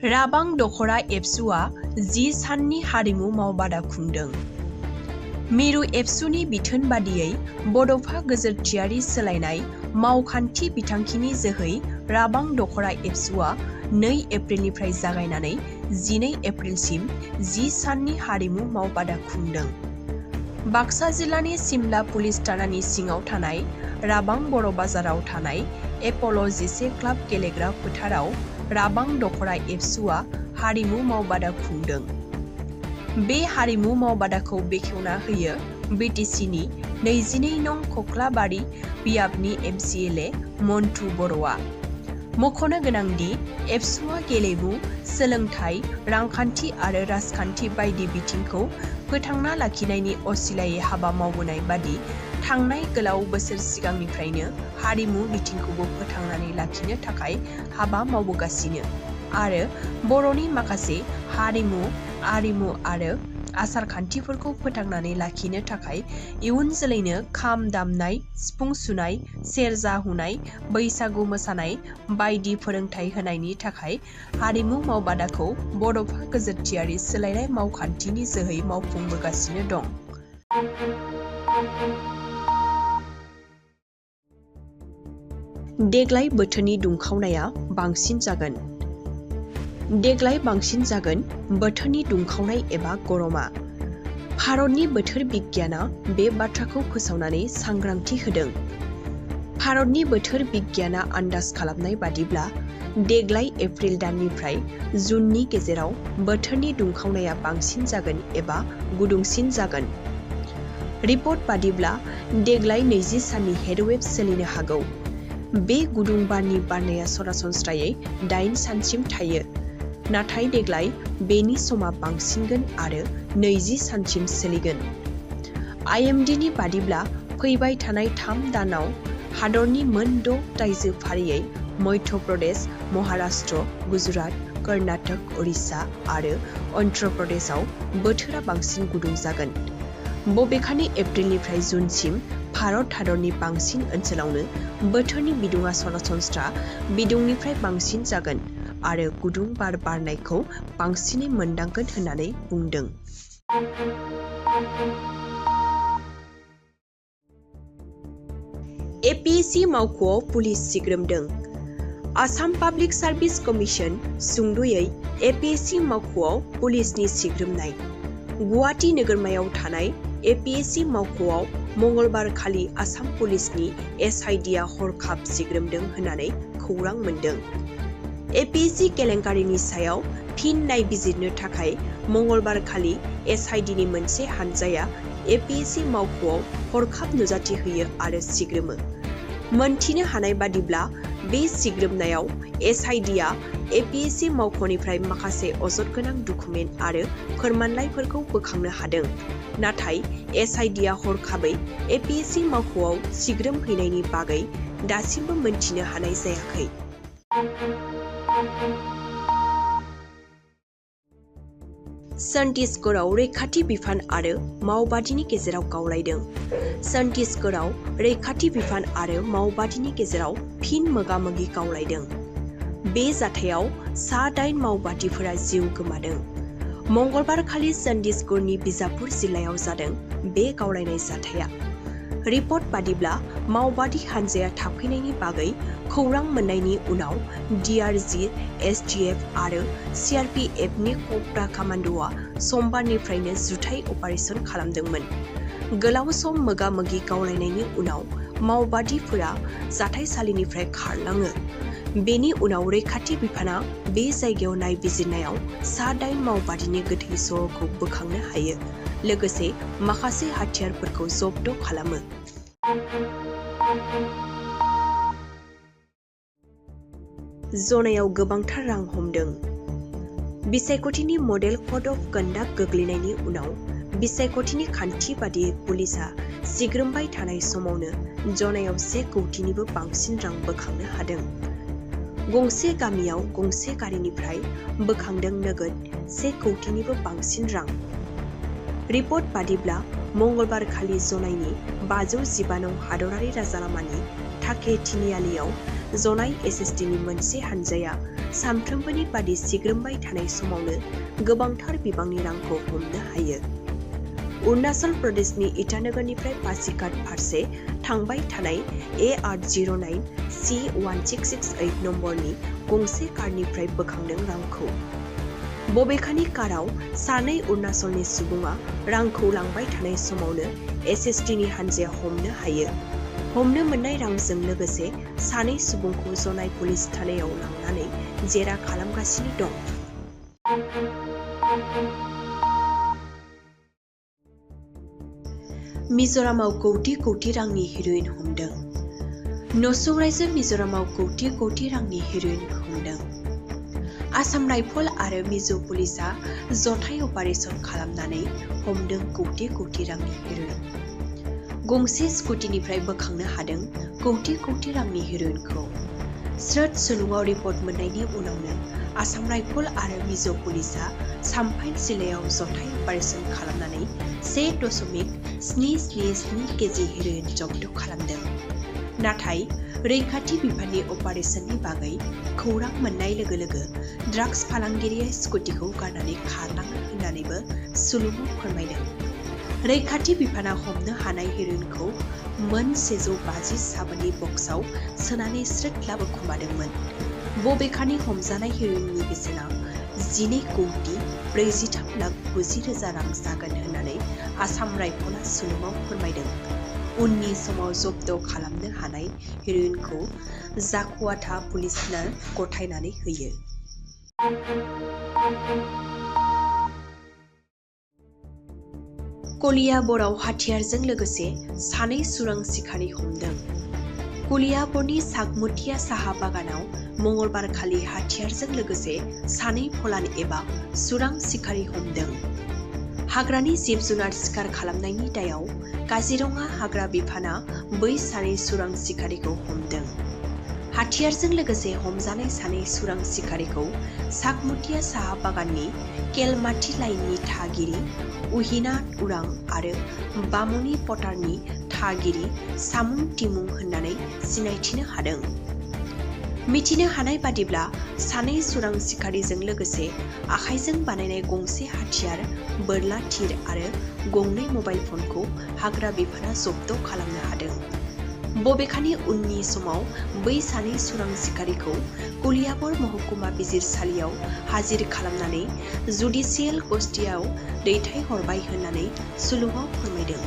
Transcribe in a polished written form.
राबां दखरा एबसुआ 10 साननि हारिमु मावबादा खुंदों। मिरु एबसुनि बिथोन बादियै बड'फा गोजोरथियारि सोलायनाय मावखान्थि बिथांखिनि जोहै राबां दखरा एबसुआ 2 एप्रिलनिफ्राय जागायनानै 12 एप्रिलसिम 10 साननि हारिमु मावबादा खुंदों। बाक्सा जिल्लानि सिमला पुलिस थानानि सिङाव थानाय राबां बर' बाजाराव थानाय एपल' 11 क्लाब गेलेग्रा फोथाराव राबां दखरा एबसुआ हारिमु मावबादा खुंदों। बे हारिमु मावबादाखौ बेखेवना होयो बिटिसिनि 22 नं खख्लाबारि बियाबनि MCLA मन्टु बर'आ। मख'नो गोनांदि एबसुआ गेलेमु, सोलोंथाइ, रांखान्थि आरो राजखान्थि बायदि बिथिंखौ फोथांना लाखिनायनि असिलायै हाबा मावबोनाय बादि थांनाय गोलाव बोसोर सिगांनिफ्रायनो हारिमु बिथिंखौबो फोथांनानै लाखिनो थाखाय हाबा मावबोगासिनो आरो बर'नि माखासे हारिमु, आरिमु आरो आसार खान्थिफोरखौ फोथांनानै लाखिनो थाखाय इयुन जोलैनो खाम दामनाय, सिफुं सुनाय, सेरजा हुनाय, बैसागु मोसानाय बायदि फोरोंथाइ होनायनि थाखाय हारिमु मावबादाखौ बड'फा गोजोरथियारि सोलायनाय मावखान्थिनि जोहै मावफुंबोगासिनो दं। देग्लाय बोथोरनि दुंखावनाया बांसिन जागोन। देग्लाय बांसिन जागोन बोथोरनि दुंखावनाय एबा गरमा। भारतनि बोथोर बिगियाना बे बाथ्राखौ फोसावनानै सांग्रांथि होदों। भारतनि बोथोर बिगियाना आन्दाज खालामनाय बादिब्ला देग्लाय एप्रिल दाननिफ्राय जुननि गेजेराव बोथोरनि दुंखावनाया बांसिन जागोन एबा गुदुंसिन जागोन। रिपर्ट बादिब्ला देग्लाय 20 साननि हेटवेव सोलिनो हागौ। बे गुदुं बारनि बारनाया सरासनस्रायै 8 सानसिम थायो। नाथाय देग्लाय बेनि समा बांसिनगोन आरो 20 सानसिम सोलिगोन। IMDनि बादिब्ला फैबाय थानाय 3 दानाव हादरनि मोन 6 रायजो फारियै मध्य प्रदेश, महाराष्ट्र, गुजरात, कर्नाटक, उरिष्या आरो अन्ध्र प्रदेशआव बोथोरा बांसिन गुदुं जागोन। बबेखानि एप्रिलनिफ्राय जुनसिम भारत हादरनि बांसिन ओनसोलावनो बोथोरनि बिदुङा सरासनस्रा बिदुंनिफ्राय बांसिन जागोन आरो गुदुं बार बारनायखौ बांसिनै मोनदांगोन होननानै बुंदों। APSC मावख'आव पुलिस सिग्रोमदों। आसाम पाब्लिक सार्भिस कमिसन सुंद'यै APSC मावख'आव पुलिसनि सिग्रोमनाय। गुवाहाटी नोगोरमायाव थानाय APSC मावख'आव मंगलबार खालि आसाम पुलिसनि SIDआ हरखाब सिग्रोमदों होननानै खौरां मोन्दों। APSC केलेंकारिनि सायाव फिन नायबिजिरनो थाखाय मंगलबार खालि SIDनि मोनसे हानजाया APSC मावख'आव हरखाब नुजाथि होयो आरो सिग्रोमो। मोनथिनो हानाय बादिब्ला बे सिग्रोमनायाव SIDआ APSC मावख'निफ्राय माखासे अजदगोनां डकुमेन्ट आरो फोरमानलाइफोरखौ बोखांनो हादों। नाथाय SIDआ हरखाबै APSC मावख'आव सिग्रोमहैनायनि बागै दासिमबो मोनथिनो हानाय जायाखै। छत्तीसगढ़आव रैखाथि बिफान आरो माओबादीनि गेजेराव गावलायदों। छत्तीसगढ़आव रैखाथि बिफान आरो माओबादीनि गेजेराव फिन मोगा-मोगि गावलायदों। बे जाथायाव सा 8 माओबादीफोरा जिउ गोमादों। मंगलबार खालि छत्तीसगढ़नि बिजापुर जिल्लायाव जादों बे गावलायनाय जाथाया। रिपर्ट बादिब्ला माओबादी हानजाया थाफैनायनि बागै खौरां मोननायनि उनाव DRG, SDF आरो CRPFनि कब्रा कामान्ड'आ समबारनिफ्रायनो जुथाइ अपारेसन खालामदोंमोन। गोलाव सम मोगा-मोगि गावलायनायनि उनाव माओबादीफोरा जाथाइसालिनिफ्राय खारलाङो। बेनि उनाव रैखाथि बिफाना बे जायगायाव नायबिजिरनायाव सा 8 माओबादीनि गोथै सह'खौ बोखांनो हायो, लोगोसे माखासे हाथियारफोरखौ जब्द खालामो। जनायाव गोबांथार रां हमदों। बिसायख'थिनि मडेल कड अफ कन्डाक्ट गोग्लैनायनि उनाव बिसायख'थिनि खान्थि बादियै पुलिसआ सिग्रोमबाय थानाय समावनो जनायाव 1 कौटिनिबो बांसिन रां बोखांनो हादों। गंसे गामियाव गंसे गारिनिफ्राय बोखांदों नोगोद 1 कौटिनिबो बांसिन रां। रिपर्ट बादिब्ला मंगलबार खालि जनायनि 515 नं हादरारि राजालामानि थाके तिनिआलियाव जनाय एसएसटिनि मोनसे हानजाया सानफ्रोमबोनि बादि सिग्रोमबाय थानाय समावनो गोबांथार बिबांनि रांखौ हमनो हायो। अरुणाचल प्रदेशनि इटानगरनिफ्राय पासीघाट फारसे थांबाय थानाय AR09 C1668 नम्बरनि गंसे कारनिफ्राय बोखांदों रांखौ। बबेखानि काराव सानै अरुणाचलनि सुबुङा रांखौ लांबाय थानाय समावनो एसएसटिनि हानजाया हमनो हायो। हमनो मोननाय रांजों लोगोसे सानै सुबुंखौ जनाय पुलिस थानायाव लांनानै जेरा खालामगासिनो दं। मिज'रामाव कौटि रांनि हेर'इन हमदों। नसुं रायजो मिज'रामाव कौटि रांनि हेर'इन हमदों। आसाम राइफल आरो मिज' पुलिसआ जथाय अपारेशन खालामनानै हमदों कौटि रांनि हेर'इन। गंसे स्कुटिनिफ्राय बोखांनो हादों कौटि रांनि हेर'इनखौ। स्रोद सुलुङाव रिपर्ट मोननायनि उनावनो आसाम राइफल आरो मिज' पुलिसआ चाम्पाइ जिल्लायाव जथाय अपारेशन खालामनानै 1.777 केजि हेर'इन जब्द खालामदों। नाथाय रैखाथि बिफाननि अपारेशननि बागै खौरां मोननाय लोगो लोगो ड्राग्स फालांगिरिया स्कुटिखौ गारनानै खारलाङो होननानैबो सुलुङाव फोरमायदों। रैखाथि बिफाना हमनो हानाय हेर'इनखौ मोन 157 बक्सआव सोनानै स्रोद लाबोखुमादोंमोन। बबेखानि हमजानाय हेर'इननि बेसेना 12,43,90,000 रां जागोन होननानै आसाम राइफलआ सुलुङाव फोरमायदों। उननि समाव जब्द खालामनो हानाय हेर'इनखौ जाखुवाथा पुलिसनो गथायनानै होयो। कलियाबराव हाथियारजों लोगोसे सानै सुरां सिखारि हमदों। कलियाबरनि सागमुथिया साहा बागानाव मंगलबारखालि हाथियारजों लोगोसे सानै फलान एबा सुरां सिखारि हमदों। हाग्रानि जिब जुनार सिखार खालामनायनि दायाव काजिरङा हाग्रा बिफाना बै सानै सुरां सिखारिखौ हमदों। हाथियारजों लोगोसे हमजानाय सानै सुरां सिखारिखौ सागमुथिया साहा बागाननि केलमाथि लाइननि थागिरि उहिना उरां आरो बामनि पटारनि थागिरि सामुं टिमुं होननानै सिनायथिनो हादों। मिथिनो हानाय बादिब्ला सानै सुरां सिखारिजों लोगोसे आखाइजों बानायनाय गंसे हाथियार, बोरला थिर आरो गंनै मबाइल फनखौ हाग्रा बिफाना जब्द खालामनो हादों। बबेखानि उननि समाव बै सानै सुरां सिखारिखौ कलियाबर महकुमा बिजिरसालियाव हाजिर खालामनानै जुडिसियेल कास्टडियाव दैथायहरबाय होननानै सुलुङाव फोरमायदों।